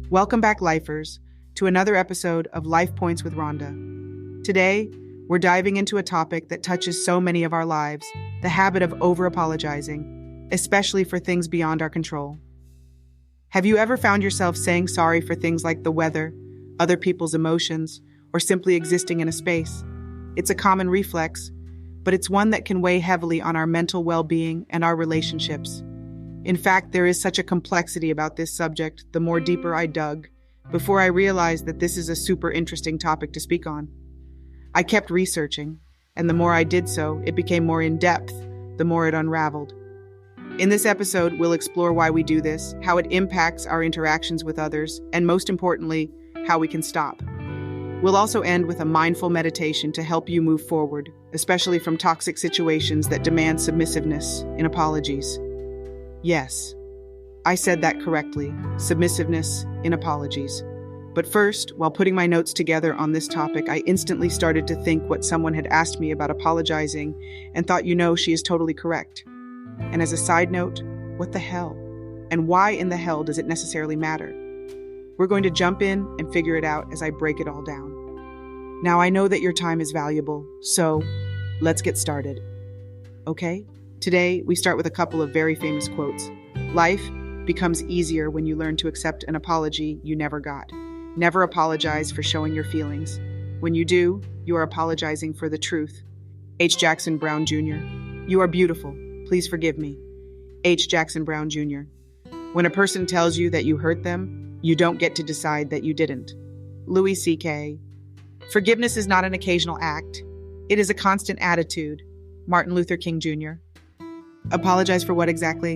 Welcome back, lifers, to another episode of Life Points with Rhonda. Today, we're diving into a topic that touches so many of our lives, the habit of over-apologizing, especially for things beyond our control. Have you ever found yourself saying sorry for things like the weather, other people's emotions, or simply existing in a space? It's a common reflex, but it's one that can weigh heavily on our mental well-being and our relationships. In fact, there is such a complexity about this subject the more deeper I dug, before I realized that this is a super interesting topic to speak on. I kept researching, and the more I did so, it became more in-depth, the more it unraveled. In this episode, we'll explore why we do this, how it impacts our interactions with others, and most importantly, how we can stop. We'll also end with a mindful meditation to help you move forward, especially from toxic situations that demand submissiveness in apologies. Yes, I said that correctly, submissiveness in apologies. But first, while putting my notes together on this topic, I instantly started to think what someone had asked me about apologizing and thought, she is totally correct. And as a side note, what the hell? And why in the hell does it necessarily matter? We're going to jump in and figure it out as I break it all down. Now, I know that your time is valuable, so let's get started. Okay? Today, we start with a couple of very famous quotes. Life becomes easier when you learn to accept an apology you never got. Never apologize for showing your feelings. When you do, you are apologizing for the truth. H. Jackson Brown Jr. You are beautiful. Please forgive me. H. Jackson Brown Jr. When a person tells you that you hurt them, you don't get to decide that you didn't. Louis C.K. Forgiveness is not an occasional act. It is a constant attitude. Martin Luther King Jr. Apologize for what exactly?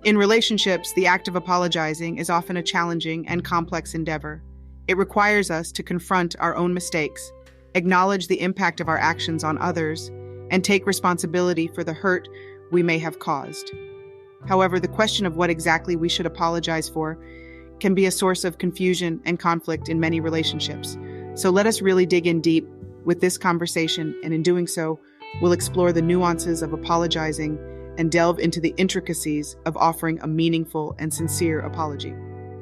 In relationships, the act of apologizing is often a challenging and complex endeavor. It requires us to confront our own mistakes, acknowledge the impact of our actions on others, and take responsibility for the hurt we may have caused. However, the question of what exactly we should apologize for can be a source of confusion and conflict in many relationships. So let us really dig in deep with this conversation, and in doing so, we'll explore the nuances of apologizing and delve into the intricacies of offering a meaningful and sincere apology.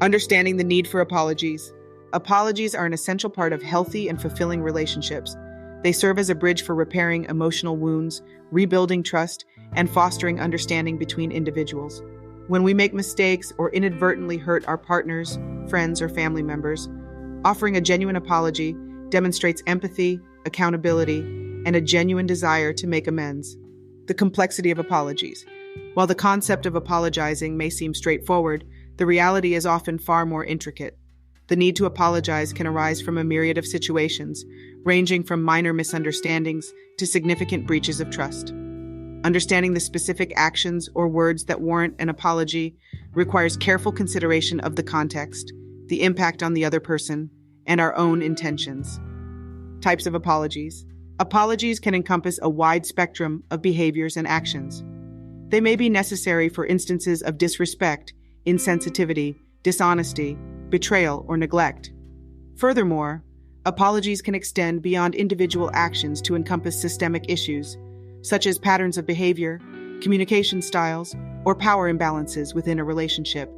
Understanding the need for apologies. Apologies are an essential part of healthy and fulfilling relationships. They serve as a bridge for repairing emotional wounds, rebuilding trust, and fostering understanding between individuals. When we make mistakes or inadvertently hurt our partners, friends, or family members, offering a genuine apology demonstrates empathy, accountability, and a genuine desire to make amends. The complexity of apologies. While the concept of apologizing may seem straightforward, the reality is often far more intricate. The need to apologize can arise from a myriad of situations, ranging from minor misunderstandings to significant breaches of trust. Understanding the specific actions or words that warrant an apology requires careful consideration of the context, the impact on the other person, and our own intentions. Types of apologies. Apologies can encompass a wide spectrum of behaviors and actions. They may be necessary for instances of disrespect, insensitivity, dishonesty, betrayal, or neglect. Furthermore, apologies can extend beyond individual actions to encompass systemic issues, such as patterns of behavior, communication styles, or power imbalances within a relationship.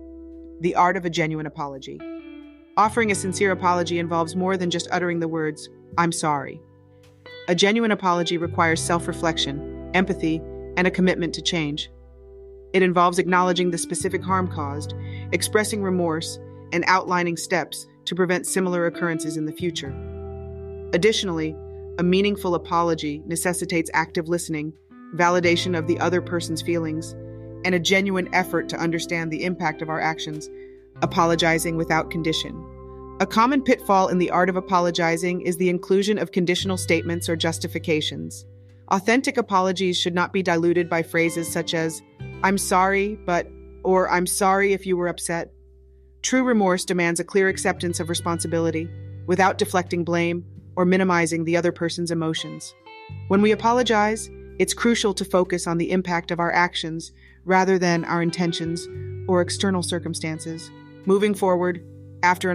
The art of a genuine apology. Offering a sincere apology involves more than just uttering the words, "I'm sorry." A genuine apology requires self-reflection, empathy, and a commitment to change. It involves acknowledging the specific harm caused, expressing remorse, and outlining steps to prevent similar occurrences in the future. Additionally, a meaningful apology necessitates active listening, validation of the other person's feelings, and a genuine effort to understand the impact of our actions, apologizing without condition. A common pitfall in the art of apologizing is the inclusion of conditional statements or justifications. Authentic apologies should not be diluted by phrases such as, "I'm sorry, but," or "I'm sorry if you were upset." True remorse demands a clear acceptance of responsibility, without deflecting blame or minimizing the other person's emotions. When we apologize, it's crucial to focus on the impact of our actions rather than our intentions or external circumstances. Moving forward, after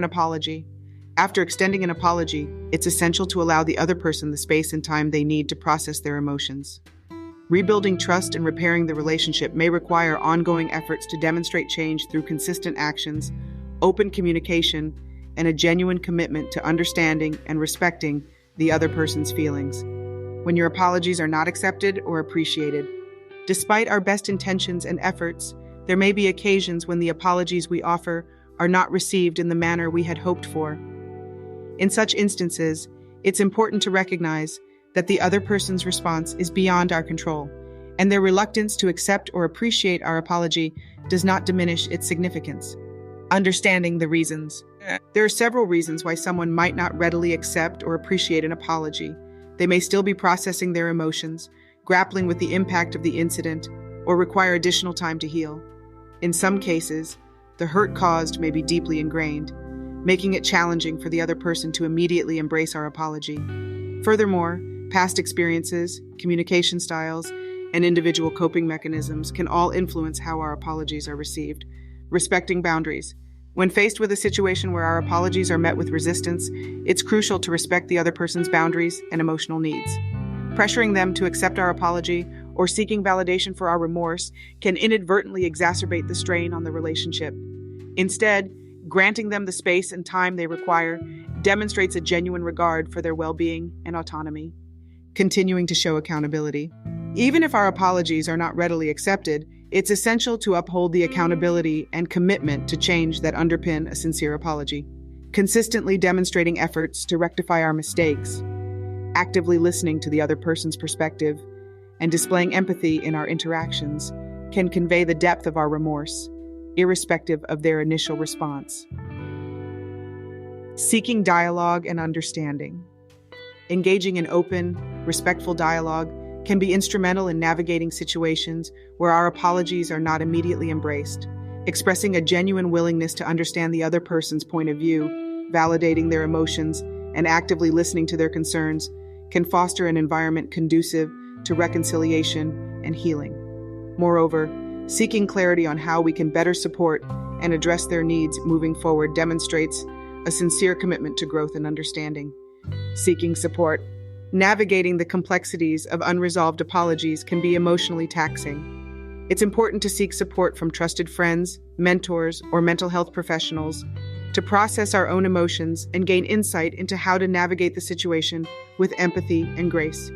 extending an apology, it's essential to allow the other person the space and time they need to process their emotions. Rebuilding trust and repairing the relationship may require ongoing efforts to demonstrate change through consistent actions open communication, and a genuine commitment to understanding and respecting the other person's feelings. When your apologies are not accepted or appreciated, despite our best intentions and efforts, there may be occasions when the apologies we offer are not received in the manner we had hoped for. In such instances, it's important to recognize that the other person's response is beyond our control, and their reluctance to accept or appreciate our apology does not diminish its significance. Understanding the reasons. There are several reasons why someone might not readily accept or appreciate an apology. They may still be processing their emotions, grappling with the impact of the incident, or require additional time to heal. In some cases, the hurt caused may be deeply ingrained, making it challenging for the other person to immediately embrace our apology. Furthermore, past experiences, communication styles, and individual coping mechanisms can all influence how our apologies are received. Respecting boundaries. When faced with a situation where our apologies are met with resistance, it's crucial to respect the other person's boundaries and emotional needs. Pressuring them to accept our apology or seeking validation for our remorse can inadvertently exacerbate the strain on the relationship. Instead, granting them the space and time they require demonstrates a genuine regard for their well-being and autonomy. Continuing to show accountability. Even if our apologies are not readily accepted, it's essential to uphold the accountability and commitment to change that underpin a sincere apology. Consistently demonstrating efforts to rectify our mistakes, actively listening to the other person's perspective, and displaying empathy in our interactions can convey the depth of our remorse, irrespective of their initial response. Seeking dialogue and understanding. Engaging in open, respectful dialogue can be instrumental in navigating situations where our apologies are not immediately embraced. Expressing a genuine willingness to understand the other person's point of view, validating their emotions, and actively listening to their concerns can foster an environment conducive to reconciliation and healing. Moreover, seeking clarity on how we can better support and address their needs moving forward demonstrates a sincere commitment to growth and understanding. Seeking support. Navigating the complexities of unresolved apologies can be emotionally taxing. It's important to seek support from trusted friends, mentors, or mental health professionals to process our own emotions and gain insight into how to navigate the situation with empathy and grace.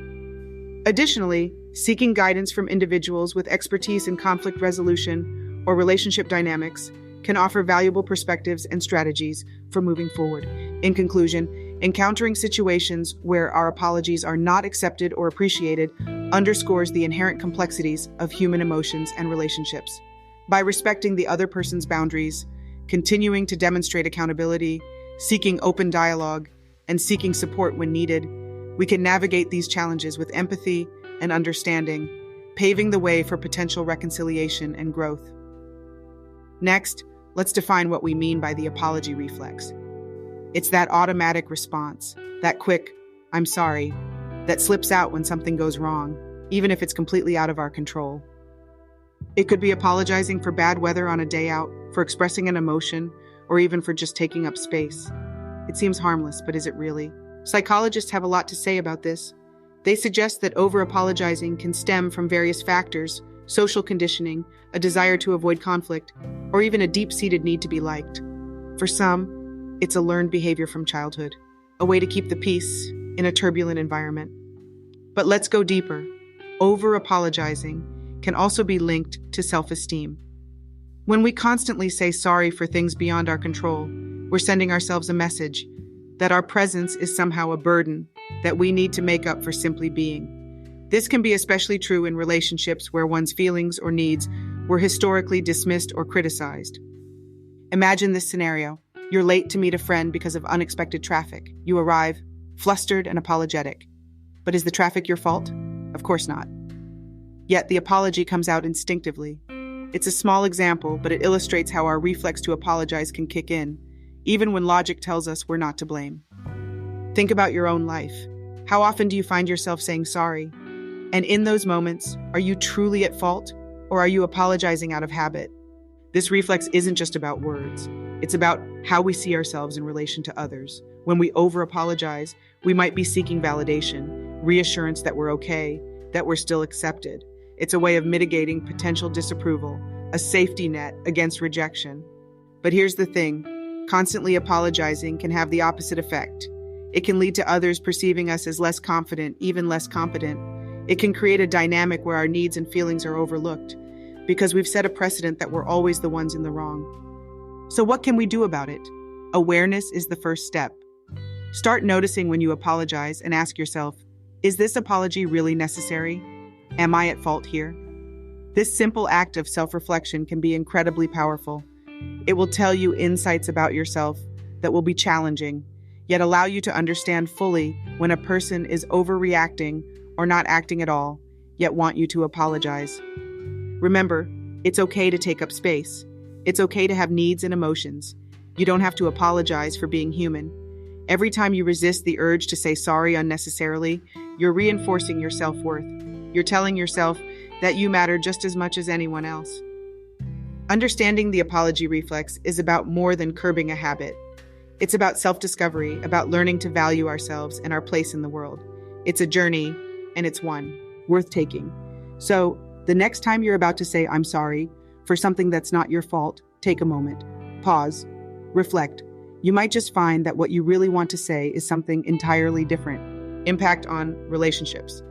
Additionally, seeking guidance from individuals with expertise in conflict resolution or relationship dynamics can offer valuable perspectives and strategies for moving forward. In conclusion, encountering situations where our apologies are not accepted or appreciated underscores the inherent complexities of human emotions and relationships. By respecting the other person's boundaries, continuing to demonstrate accountability, seeking open dialogue, and seeking support when needed, we can navigate these challenges with empathy and understanding, paving the way for potential reconciliation and growth. Next, let's define what we mean by the apology reflex. It's that automatic response, that quick, "I'm sorry," that slips out when something goes wrong, even if it's completely out of our control. It could be apologizing for bad weather on a day out, for expressing an emotion, or even for just taking up space. It seems harmless, but is it really? Psychologists have a lot to say about this. They suggest that over-apologizing can stem from various factors: social conditioning, a desire to avoid conflict, or even a deep-seated need to be liked. For some, it's a learned behavior from childhood, a way to keep the peace in a turbulent environment. But let's go deeper. Over-apologizing can also be linked to self-esteem. When we constantly say sorry for things beyond our control, we're sending ourselves a message that our presence is somehow a burden that we need to make up for simply being. This can be especially true in relationships where one's feelings or needs were historically dismissed or criticized. Imagine this scenario. You're late to meet a friend because of unexpected traffic. You arrive, flustered and apologetic. But is the traffic your fault? Of course not. Yet the apology comes out instinctively. It's a small example, but it illustrates how our reflex to apologize can kick in, even when logic tells us we're not to blame. Think about your own life. How often do you find yourself saying sorry? And in those moments, are you truly at fault, or are you apologizing out of habit? This reflex isn't just about words. It's about how we see ourselves in relation to others. When we over-apologize, we might be seeking validation, reassurance that we're okay, that we're still accepted. It's a way of mitigating potential disapproval, a safety net against rejection. But here's the thing. Constantly apologizing can have the opposite effect. It can lead to others perceiving us as less confident, even less competent. It can create a dynamic where our needs and feelings are overlooked because we've set a precedent that we're always the ones in the wrong. So what can we do about it? Awareness is the first step. Start noticing when you apologize and ask yourself, is this apology really necessary? Am I at fault here? This simple act of self-reflection can be incredibly powerful. It will tell you insights about yourself that will be challenging, yet allow you to understand fully when a person is overreacting or not acting at all, yet want you to apologize. Remember, it's okay to take up space. It's okay to have needs and emotions. You don't have to apologize for being human. Every time you resist the urge to say sorry unnecessarily, you're reinforcing your self-worth. You're telling yourself that you matter just as much as anyone else. Understanding the apology reflex is about more than curbing a habit. It's about self-discovery, about learning to value ourselves and our place in the world. It's a journey, and it's one worth taking. So, the next time you're about to say, I'm sorry, for something that's not your fault, take a moment. Pause. Reflect. You might just find that what you really want to say is something entirely different. Impact on relationships.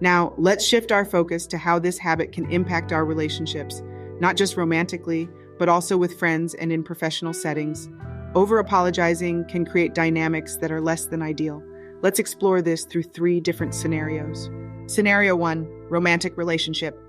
Now, let's shift our focus to how this habit can impact our relationships, not just romantically, but also with friends and in professional settings. Over-apologizing can create dynamics that are less than ideal. Let's explore this through 3 different scenarios. Scenario 1, romantic relationship.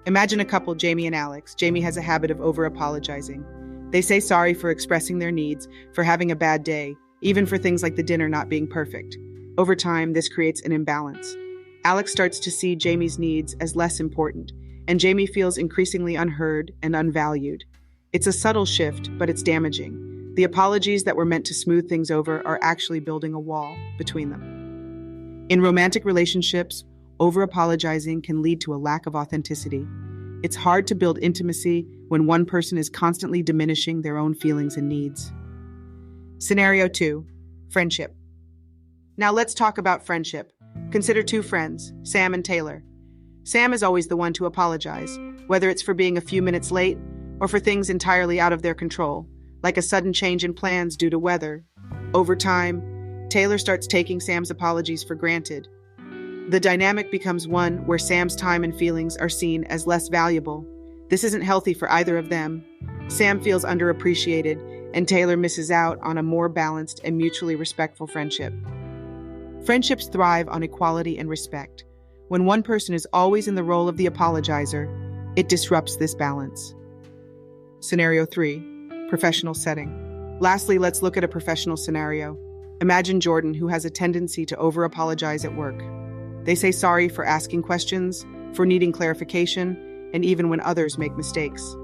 Imagine a couple, Jamie and Alex. Jamie has a habit of over-apologizing. They say sorry for expressing their needs, for having a bad day, even for things like the dinner not being perfect. Over time, this creates an imbalance. Alex starts to see Jamie's needs as less important, and Jamie feels increasingly unheard and unvalued. It's a subtle shift, but it's damaging. The apologies that were meant to smooth things over are actually building a wall between them. In romantic relationships, over-apologizing can lead to a lack of authenticity. It's hard to build intimacy when one person is constantly diminishing their own feelings and needs. Scenario 2, friendship. Now let's talk about friendship. Consider 2 friends, Sam and Taylor. Sam is always the one to apologize, whether it's for being a few minutes late or for things entirely out of their control, like a sudden change in plans due to weather. Over time, Taylor starts taking Sam's apologies for granted. The dynamic becomes one where Sam's time and feelings are seen as less valuable. This isn't healthy for either of them. Sam feels underappreciated, and Taylor misses out on a more balanced and mutually respectful friendship. Friendships thrive on equality and respect. When one person is always in the role of the apologizer, it disrupts this balance. Scenario 3, professional setting. Lastly, let's look at a professional scenario. Imagine Jordan, who has a tendency to over-apologize at work. They say sorry for asking questions, for needing clarification, and even when others make mistakes.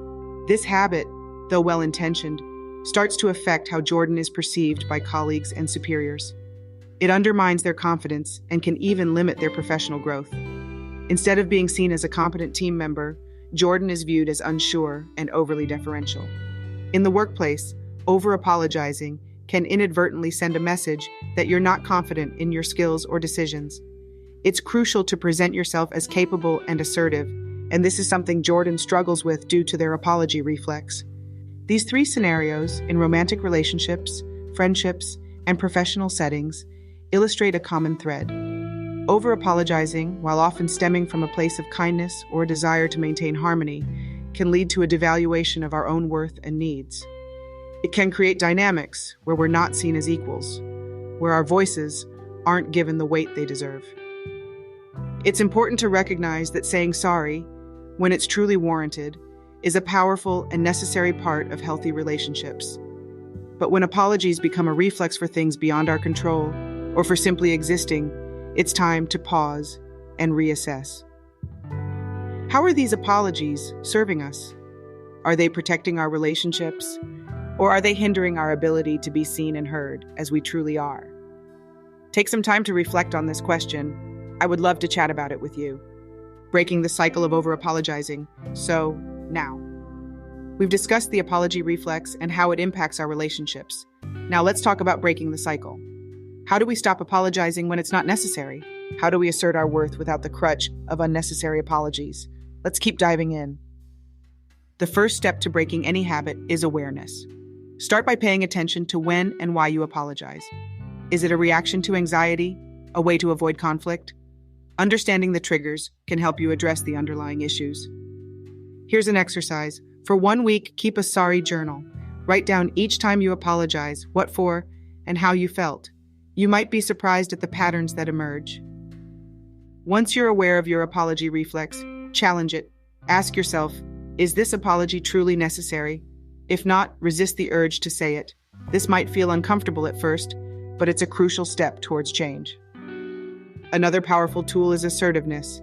This habit, though well-intentioned, starts to affect how Jordan is perceived by colleagues and superiors. It undermines their confidence and can even limit their professional growth. Instead of being seen as a competent team member, Jordan is viewed as unsure and overly deferential. In the workplace, over-apologizing can inadvertently send a message that you're not confident in your skills or decisions. It's crucial to present yourself as capable and assertive, and this is something Jordan struggles with due to their apology reflex. These 3 scenarios, in romantic relationships, friendships, and professional settings, illustrate a common thread. Over-apologizing, while often stemming from a place of kindness or a desire to maintain harmony, can lead to a devaluation of our own worth and needs. It can create dynamics where we're not seen as equals, where our voices aren't given the weight they deserve. It's important to recognize that saying sorry, when it's truly warranted, is a powerful and necessary part of healthy relationships. But when apologies become a reflex for things beyond our control, or for simply existing, it's time to pause and reassess. How are these apologies serving us? Are they protecting our relationships? Or are they hindering our ability to be seen and heard as we truly are? Take some time to reflect on this question. I would love to chat about it with you. Breaking the cycle of over-apologizing. So, now. We've discussed the apology reflex and how it impacts our relationships. Now let's talk about breaking the cycle. How do we stop apologizing when it's not necessary? How do we assert our worth without the crutch of unnecessary apologies? Let's keep diving in. The first step to breaking any habit is awareness. Start by paying attention to when and why you apologize. Is it a reaction to anxiety? A way to avoid conflict? Understanding the triggers can help you address the underlying issues. Here's an exercise. For 1 week, keep a sorry journal. Write down each time you apologize, what for, and how you felt. You might be surprised at the patterns that emerge. Once you're aware of your apology reflex, challenge it. Ask yourself, is this apology truly necessary? If not, resist the urge to say it. This might feel uncomfortable at first, but it's a crucial step towards change. Another powerful tool is assertiveness.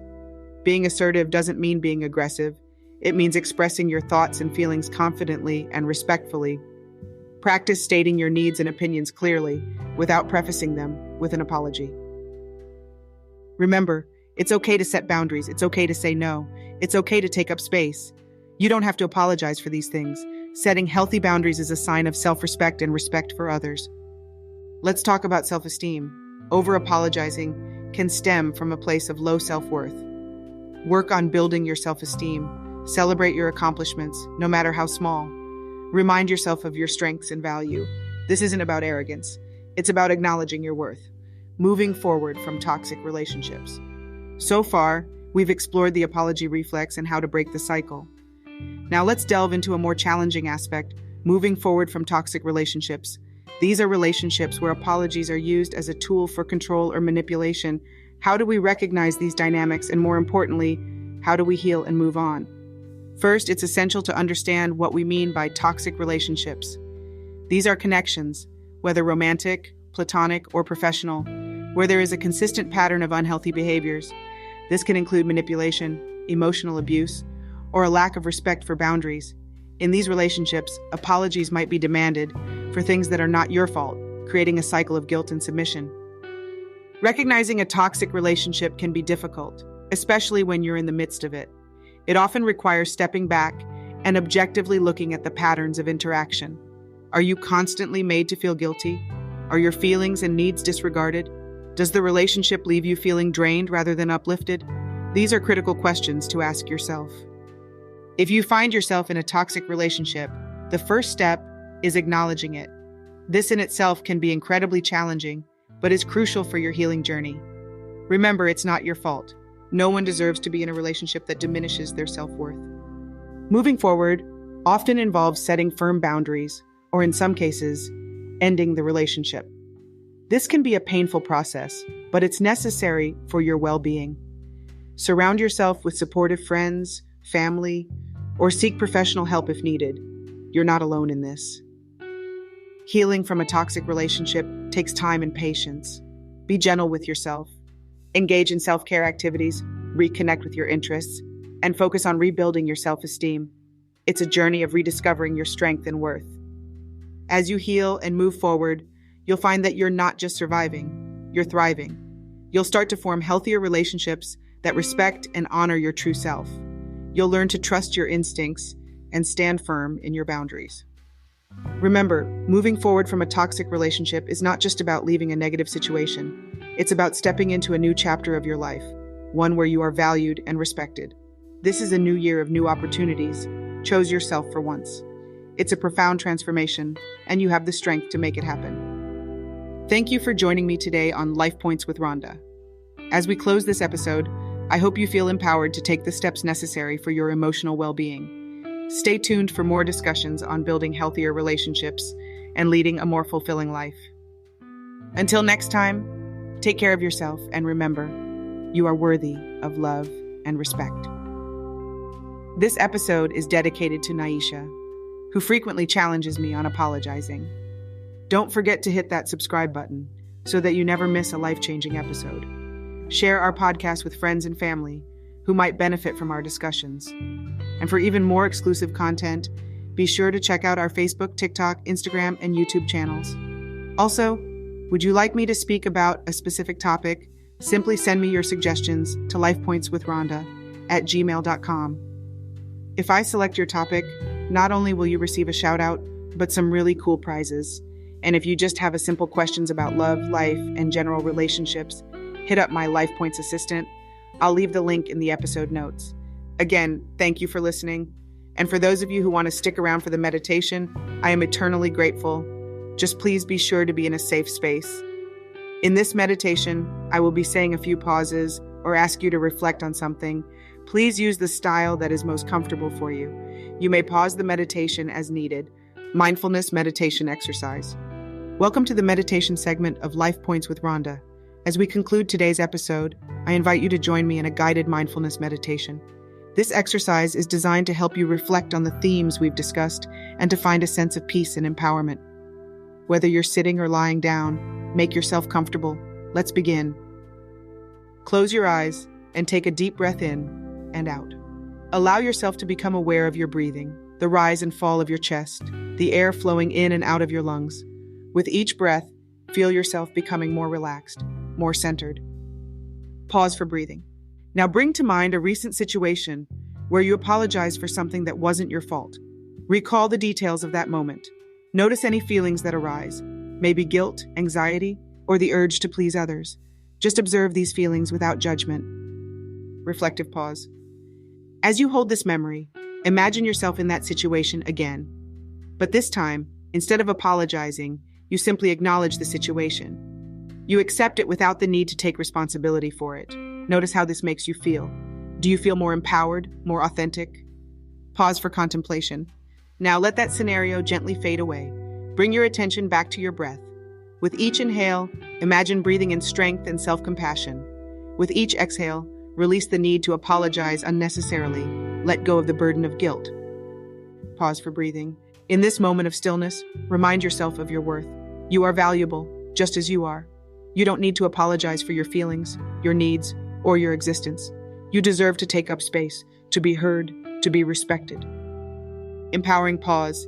Being assertive doesn't mean being aggressive. It means expressing your thoughts and feelings confidently and respectfully. Practice stating your needs and opinions clearly without prefacing them with an apology. Remember, it's okay to set boundaries. It's okay to say no. It's okay to take up space. You don't have to apologize for these things. Setting healthy boundaries is a sign of self-respect and respect for others. Let's talk about self-esteem. Over-apologizing can stem from a place of low self-worth. Work on building your self-esteem. Celebrate your accomplishments, no matter how small. Remind yourself of your strengths and value. This isn't about arrogance. It's about acknowledging your worth. Moving forward from toxic relationships. So far, we've explored the apology reflex and how to break the cycle. Now let's delve into a more challenging aspect, moving forward from toxic relationships. These are relationships where apologies are used as a tool for control or manipulation. How do we recognize these dynamics, and more importantly, how do we heal and move on? First, it's essential to understand what we mean by toxic relationships. These are connections, whether romantic, platonic, or professional, where there is a consistent pattern of unhealthy behaviors. This can include manipulation, emotional abuse, or a lack of respect for boundaries. In these relationships, apologies might be demanded for things that are not your fault, creating a cycle of guilt and submission. Recognizing a toxic relationship can be difficult, especially when you're in the midst of it. It often requires stepping back and objectively looking at the patterns of interaction. Are you constantly made to feel guilty? Are your feelings and needs disregarded? Does the relationship leave you feeling drained rather than uplifted? These are critical questions to ask yourself. If you find yourself in a toxic relationship, the first step is acknowledging it. This in itself can be incredibly challenging, but is crucial for your healing journey. Remember, it's not your fault. No one deserves to be in a relationship that diminishes their self-worth. Moving forward often involves setting firm boundaries, or in some cases, ending the relationship. This can be a painful process, but it's necessary for your well-being. Surround yourself with supportive friends, family, or seek professional help if needed. You're not alone in this. Healing from a toxic relationship takes time and patience. Be gentle with yourself. Engage in self-care activities, reconnect with your interests, and focus on rebuilding your self-esteem. It's a journey of rediscovering your strength and worth. As you heal and move forward, you'll find that you're not just surviving, you're thriving. You'll start to form healthier relationships that respect and honor your true self. You'll learn to trust your instincts and stand firm in your boundaries. Remember, moving forward from a toxic relationship is not just about leaving a negative situation. It's about stepping into a new chapter of your life, one where you are valued and respected. This is a new year of new opportunities. Choose yourself for once. It's a profound transformation, and you have the strength to make it happen. Thank you for joining me today on Life Points with Rhonda. As we close this episode, I hope you feel empowered to take the steps necessary for your emotional well-being. Stay tuned for more discussions on building healthier relationships and leading a more fulfilling life. Until next time, take care of yourself and remember, you are worthy of love and respect. This episode is dedicated to Naisha, who frequently challenges me on apologizing. Don't forget to hit that subscribe button so that you never miss a life-changing episode. Share our podcast with friends and family who might benefit from our discussions. And for even more exclusive content, be sure to check out our Facebook, TikTok, Instagram, and YouTube channels. Also, would you like me to speak about a specific topic? Simply send me your suggestions to lifepointswithrhonda@gmail.com. If I select your topic, not only will you receive a shout out, but some really cool prizes. And if you just have a simple questions about love, life, and general relationships, hit up my Life Points assistant. I'll leave the link in the episode notes. Again, thank you for listening, And for those of you who want to stick around for the meditation, I am eternally grateful. Just please be sure to be in a safe space. In this meditation, I will be saying a few pauses or ask you to reflect on something. Please use the style that is most comfortable for you. You may pause the meditation as needed. Mindfulness meditation exercise. Welcome to the meditation segment of Life Points with Rhonda. As we conclude today's episode, I invite you to join me in a guided mindfulness meditation. This exercise is designed to help you reflect on the themes we've discussed and to find a sense of peace and empowerment. Whether you're sitting or lying down, make yourself comfortable. Let's begin. Close your eyes and take a deep breath in and out. Allow yourself to become aware of your breathing, the rise and fall of your chest, the air flowing in and out of your lungs. With each breath, feel yourself becoming more relaxed, more centered. Pause for breathing. Now bring to mind a recent situation where you apologized for something that wasn't your fault. Recall the details of that moment. Notice any feelings that arise, maybe guilt, anxiety, or the urge to please others. Just observe these feelings without judgment. Reflective pause. As you hold this memory, imagine yourself in that situation again. But this time, instead of apologizing, you simply acknowledge the situation. You accept it without the need to take responsibility for it. Notice how this makes you feel. Do you feel more empowered, more authentic? Pause for contemplation. Now let that scenario gently fade away. Bring your attention back to your breath. With each inhale, imagine breathing in strength and self-compassion. With each exhale, release the need to apologize unnecessarily. Let go of the burden of guilt. Pause for breathing. In this moment of stillness, remind yourself of your worth. You are valuable, just as you are. You don't need to apologize for your feelings, your needs, or your existence. You deserve to take up space, to be heard, to be respected. Empowering pause.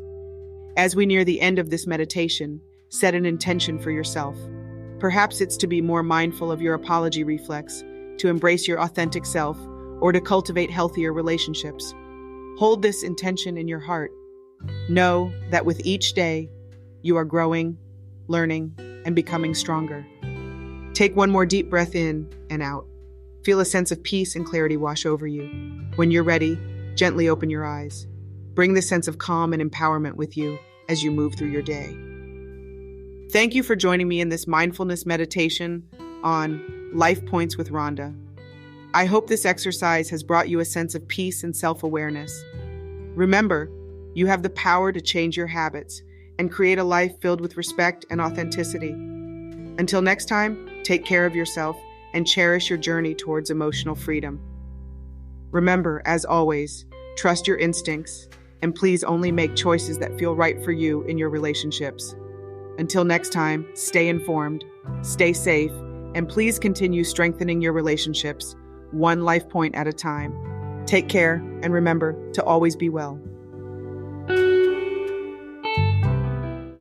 As we near the end of this meditation, set an intention for yourself. Perhaps it's to be more mindful of your apology reflex, to embrace your authentic self, or to cultivate healthier relationships. Hold this intention in your heart. Know that with each day, you are growing, learning, and becoming stronger. Take one more deep breath in and out. Feel a sense of peace and clarity wash over you. When you're ready, gently open your eyes. Bring this sense of calm and empowerment with you as you move through your day. Thank you for joining me in this mindfulness meditation on Life Points with Rhonda. I hope this exercise has brought you a sense of peace and self-awareness. Remember, you have the power to change your habits and create a life filled with respect and authenticity. Until next time, take care of yourself and cherish your journey towards emotional freedom. Remember, as always, trust your instincts and please only make choices that feel right for you in your relationships. Until next time, stay informed, stay safe, and please continue strengthening your relationships, one life point at a time. Take care and remember to always be well.